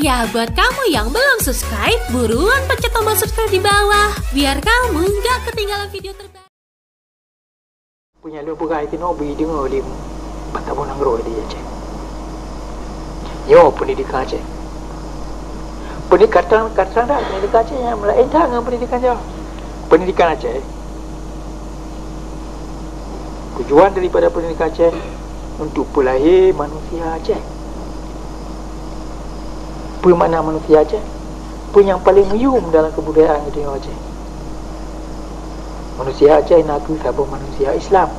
Ya, buat kamu yang belum subscribe, buruan pencet tombol subscribe di bawah, biar kamu nggak ketinggalan video terbaru. Punya lu bukai tino bi dengar di Batabon Angro dia je. Yo pendidikan je. Pendidikan dah pendidikan je yang lain dah dengan pendidikan je. Pendidikan aja. Tujuan daripada pendidikan je untuk pelahir manusia aja. Apa makna manusia aja? Apa yang paling meyum dalam kebudayaan dunia aja? Manusia aja nak sabun manusia Islam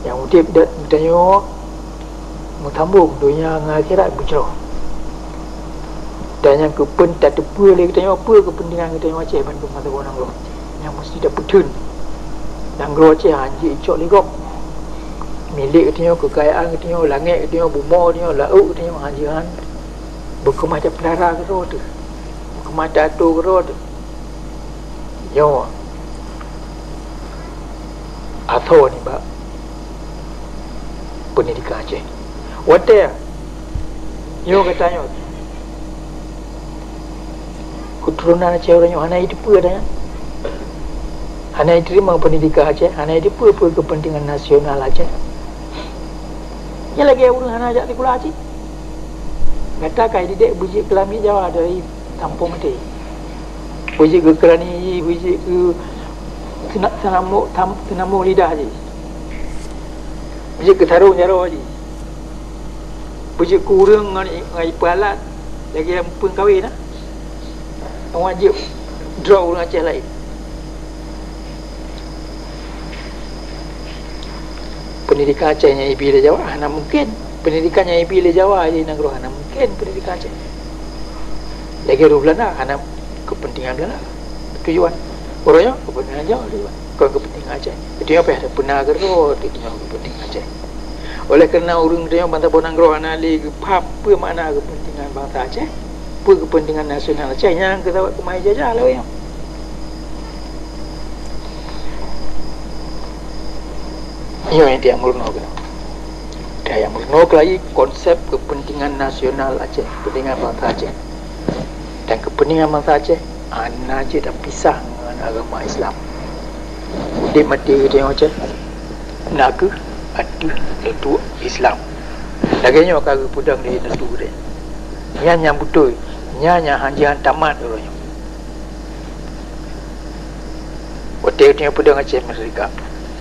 yang udip bertanya mutambung dunia dengan akhirat bercerah. Dan yang kepen tak tepa lagi tanya apa kepentingan kita yang Aceh bandung mata orang roh yang mesti dapat tun dan roh Aceh hanji icok ligok milik katanya kekayaan katanya langit katanya buma katanya laut katanya hanjian berkemah tak pelara ke roh tu berkemah tak atur ke roh tu yo atau ni bak pendidikan Aceh wadah yo katanya keturunan Aceh orang yang hanai dipa dah hanai terima pendidikan Aceh hanai dipa kepentingan nasional Aceh yang lagi orang hanai ajak sekolah Aceh kata kai didik bujik kelami Jawa dari kampung mati bujik ke kerani bujik ke tenamuk lidah je bujik ke tarung jaro je bujik kurang dengan ipalat lagi yang pun kahwin lah wajib draw orang Aceh lain pendidikan Aceh yang ibi le Jawa mana mungkin pendidikan yang ibi le Jawa je negara mana mungkin pendidikan Aceh lagi orang Belanda mana kepentingan Belanda tujuan orangnya kepentingan Jawa tujuan bukan kepentingan Aceh itu apa ada pernah gerot itu kepentingan Aceh oleh kerana orang dia bantah bonang gerot anali apa makna kepentingan bangsa Aceh apa kepentingan nasional Aceh yang kita buat kemai jajah lah yang ini yang dia murno kan dia yang murno lagi konsep kepentingan nasional Aceh kepentingan bangsa Aceh dan kepentingan bangsa Aceh anak je dah pisah dengan agama Islam dia mati dia Aceh nak ke ada letu Islam lagi kagak pudang dia letu dia yang betul yang hanjian tamat orangnya hotel dia pedang Aceh Merdeka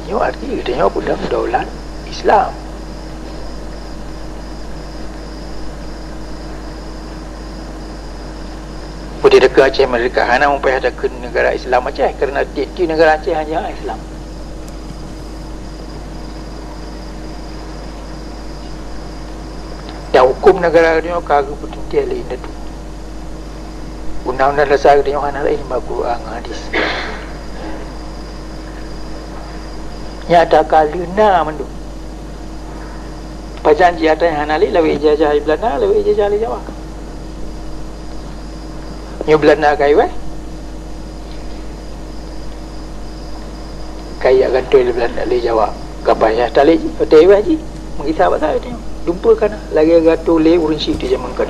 ini arti dia pedang daulat Islam pada dekat Aceh Merdeka hanya mempunyai ada ke negara Islam Aceh kerana di negara Aceh hanya Islam dan hukum negara dia kagak bertentu lain itu undang-undang dasar dia hanya lain Al-Quran hadis ya ada kalina mendu pajanji ada yang hanya lain lebih ijazah Belanda lebih ijazah Jawa ni Belanda kai kaya gantul Belanda le Jawa kapanya tali hotel haji mengisah bahasa dia jumpa kan lagi gato le urun si di zaman kan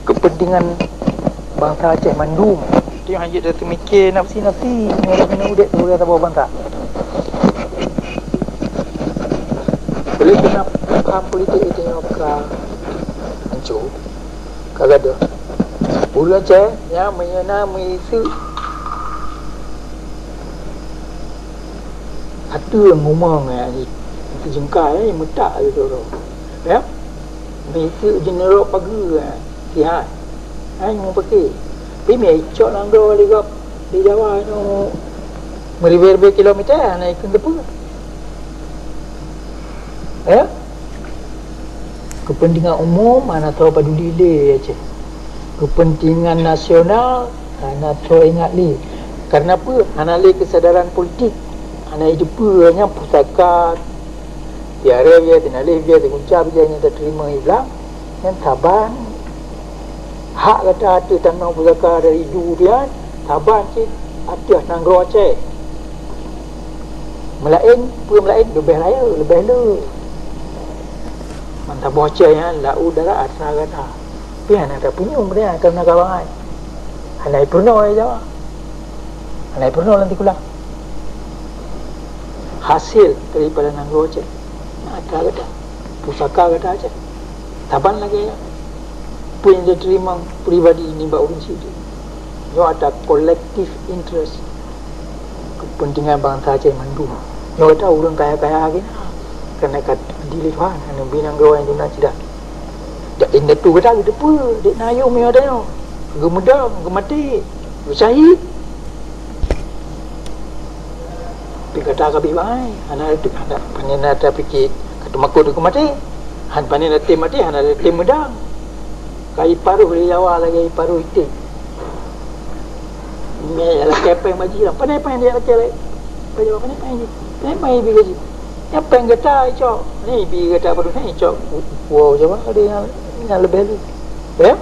kepentingan bangsa Aceh mandum dia hanya dah termikir nafsi kena udek tu kata bawa bangsa boleh kena paham politik itu yang hancur kagak ada bulan Aceh yang menyenami isu ada yang ngomong ni jengkai metak gitu ya isu general pagi sihat hanya pakai ini icok langgar di Jawa tu beribu-ribu kilometer naik ke depan ya kepentingan umum mana tahu peduli dia je kepentingan nasional mana tahu ingat ni kerana apa mana li kesedaran politik mana hidup hanya pusaka tiara dia tenalih dia teguncap dia yang terima Islam yang taban hak kata ada tanah pusaka dari durian taban cik atas nanggro Aceh Melain, pun melain lebih raya, lebih le. Mantap bocah yang la udara asal kata. Pian ada punyung dia kerana kawan. Hanai purno ya Jawa. Hanai purno nanti kula. Hasil daripada nang bocah. Ada kata. Pusaka kata aja. Taban lagi ya. Pun yang dia terima pribadi ni buat urus itu. Yo ada collective interest. Kepentingan bangsa Aceh mandu. Yo kata orang kaya-kaya lagi. Kerana kat dilihat anu binang gawan tu nak tidak. Dak inda tu kata gitu pun. Dek nayo me ada yo. Gemedang, gemati. Syahid. Pi kata ka bi bai. Ana panina ta pikir kata makut ku mati. Han panina tem mati, han ada tem medang. Kai paruh di Jawa lagi paruh itu. Me ala kepeng maji lah. Panai dia laki. Panai panai bi gaji. Yang peng kata cok. Ni bi kata baru ni cok. Wow Jawa ada yang lebih lu. Ya?